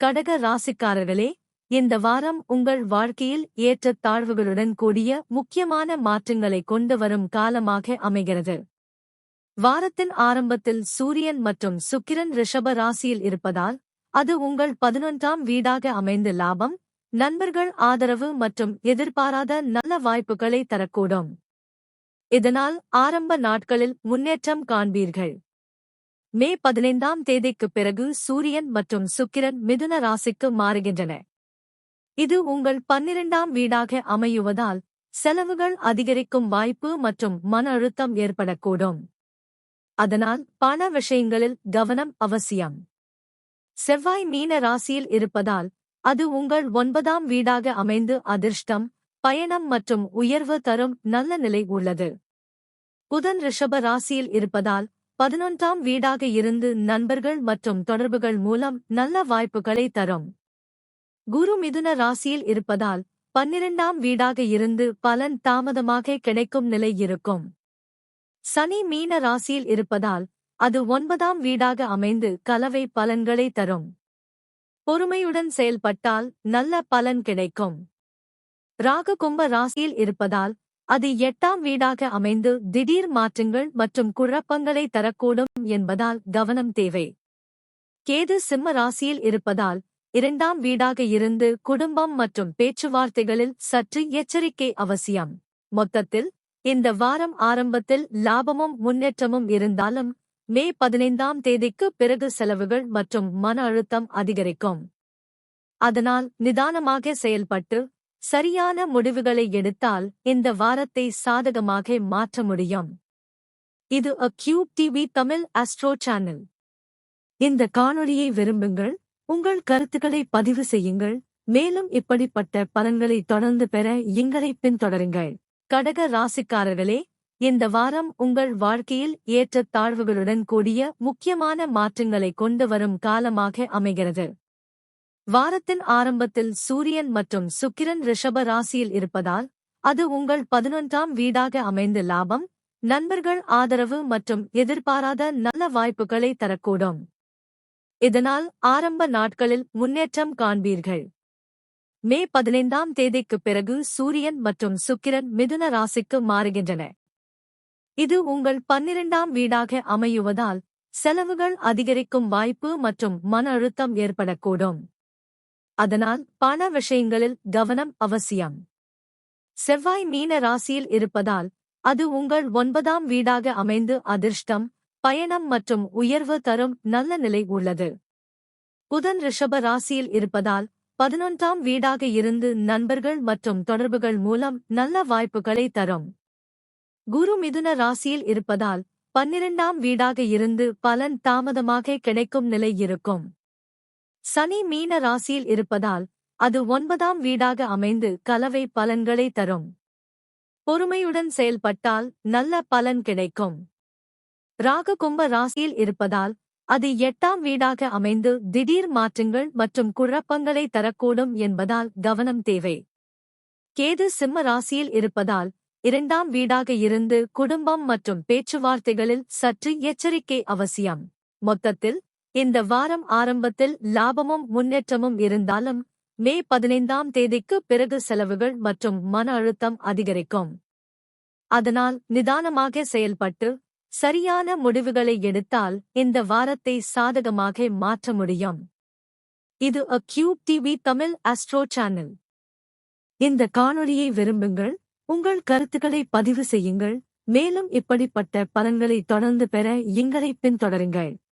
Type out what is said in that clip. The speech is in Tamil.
கடக ராசிக்காரர்களே, இந்த வாரம் உங்கள் வாழ்க்கையில் ஏற்றத் தாழ்வுகளுடன் கூடிய முக்கியமான மாற்றங்களை கொண்டு வரும் காலமாக அமைகிறது. வாரத்தின் ஆரம்பத்தில் சூரியன் மற்றும் சுக்கிரன் ரிஷப ராசியில் இருப்பதால், அது உங்கள் 11ஆம் வீடாக அமைந்து லாபம், நண்பர்கள் ஆதரவு மற்றும் எதிர்பாராத நல்ல வாய்ப்புகளை தரக்கூடும். இதனால் ஆரம்ப நாட்களில் முன்னேற்றம் காண்பீர்கள். மே 15ஆம் தேதிக்குப் பிறகு சூரியன் மற்றும் சுக்கிரன் மிதுன ராசிக்கு மாறுகின்றன. இது உங்கள் 12ஆம் வீடாக அமையுவதால் செலவுகள் அதிகரிக்கும் வாய்ப்பு மற்றும் மன அழுத்தம் ஏற்படக்கூடும். அதனால் பண விஷயங்களில் கவனம் அவசியம். செவ்வாய் மீன ராசியில் இருப்பதால், அது உங்கள் 9ஆம் வீடாக அமைந்து அதிர்ஷ்டம், பயணம் மற்றும் உயர்வு தரும் நல்ல நிலை உள்ளது. புதன் ரிஷப ராசியில் இருப்பதால் 11ஆம் வீடாக இருந்து நண்பர்கள் மற்றும் தொடர்புகள் மூலம் நல்ல வாய்ப்புகளை தரும். குரு மிதுன ராசியில் இருப்பதால் 12ஆம் வீடாக இருந்து பலன் தாமதமாக கிடைக்கும் நிலை இருக்கும். சனி மீன ராசியில் இருப்பதால், அது 9ஆம் வீடாக அமைந்து கலவை பலன்களை தரும். பொறுமையுடன் செயல்பட்டால் நல்ல பலன் கிடைக்கும். ராகு கும்ப ராசியில் இருப்பதால், அது 8ஆம் வீடாக அமைந்து திடீர் மாற்றங்கள் மற்றும் குழப்பங்களை தரக்கூடும் என்பதால் கவனம் தேவை. கேது சிம்ம ராசியில் இருப்பதால், 2ஆம் வீடாக இருந்து குடும்பம் மற்றும் பேச்சுவார்த்தைகளில் சற்று எச்சரிக்கை அவசியம். மொத்தத்தில், இந்த வாரம் ஆரம்பத்தில் லாபமும் முன்னேற்றமும் இருந்தாலும், மே 15ஆம் தேதிக்கு பிறகு செலவுகள் மற்றும் மன அழுத்தம் அதிகரிக்கும். அதனால் நிதானமாக செயல்பட்டு, சரியான முடிவுகளை எடுத்தால் இந்த வாரத்தை சாதகமாக மாற்ற முடியும். இது A Cube TV Tamil astro channel. இந்த காணொளியை விரும்புங்கள், உங்கள் கருத்துக்களை பதிவு செய்யுங்கள், மேலும் இப்படிப்பட்ட பலன்களை தொடர்ந்து பெற எங்களை பின்தொடருங்கள். கடக ராசிக்காரர்களே, இந்த வாரம் உங்கள் வாழ்க்கையில் ஏற்றத் தாழ்வுகளுடன் கூடிய முக்கியமான மாற்றங்களை கொண்டு வரும் காலமாக அமைகிறது. வாரத்தின் ஆரம்பத்தில் சூரியன் மற்றும் சுக்கிரன் ரிஷப ராசியில் இருப்பதால், அது உங்கள் 11ஆம் வீடாக அமைந்து லாபம், நண்பர்கள் ஆதரவு மற்றும் எதிர்பாராத நல்ல வாய்ப்புகளை தரக்கூடும். இதனால் ஆரம்ப நாட்களில் முன்னேற்றம் காண்பீர்கள். மே 15ஆம் தேதிக்குப் பிறகு சூரியன் மற்றும் சுக்கிரன் மிதுன ராசிக்கு மாறுகின்றன. இது உங்கள் 12ஆம் வீடாக அமையுவதால் செலவுகள் அதிகரிக்கும் வாய்ப்பு மற்றும் மன அழுத்தம் ஏற்படக்கூடும். அதனால் பண விஷயங்களில் கவனம் அவசியம். செவ்வாய் மீன ராசியில் இருப்பதால், அது உங்கள் 9ஆம் வீடாக அமைந்து அதிர்ஷ்டம், பயணம் மற்றும் உயர்வு தரும் நல்ல நிலை உள்ளது. புதன் ரிஷப ராசியில் இருப்பதால் 11ஆம் வீடாக இருந்து நண்பர்கள் மற்றும் தொடர்புகள் மூலம் நல்ல வாய்ப்புகளை தரும். குரு மிதுன ராசியில் இருப்பதால் 12ஆம் வீடாக இருந்து பலன் தாமதமாக கிடைக்கும் நிலை இருக்கும். சனி மீன ராசியில் இருப்பதால், அது 9ஆம் வீடாக அமைந்து கலவை பலன்களை தரும். பொறுமையுடன் செயல்பட்டால் நல்ல பலன் கிடைக்கும். ராகு கும்ப ராசியில் இருப்பதால், அது 8ஆம் வீடாக அமைந்து திடீர் மாற்றங்கள் மற்றும் குழப்பங்களை தரக்கூடும் என்பதால் கவனம் தேவை. கேது சிம்ம ராசியில் இருப்பதால், 2ஆம் வீடாக இருந்து குடும்பம் மற்றும் பேச்சுவார்த்தைகளில் சற்று எச்சரிக்கை அவசியம். மொத்தத்தில், இந்த வாரம் ஆரம்பத்தில் லாபமும் முன்னேற்றமும் இருந்தாலும், மே 15ஆம் தேதிக்கு பிறகு செலவுகள் மற்றும் மன அழுத்தம் அதிகரிக்கும். அதனால் நிதானமாக செயல்பட்டு, சரியான முடிவுகளை எடுத்தால் இந்த வாரத்தை சாதகமாக மாற்ற முடியும். இது A Cube TV Tamil astro channel. இந்த காணொளியை விரும்புங்கள், உங்கள் கருத்துக்களை பதிவு செய்யுங்கள், மேலும் இப்படிப்பட்ட பலன்களை தொடர்ந்து பெற எங்களை பின்தொடருங்கள்.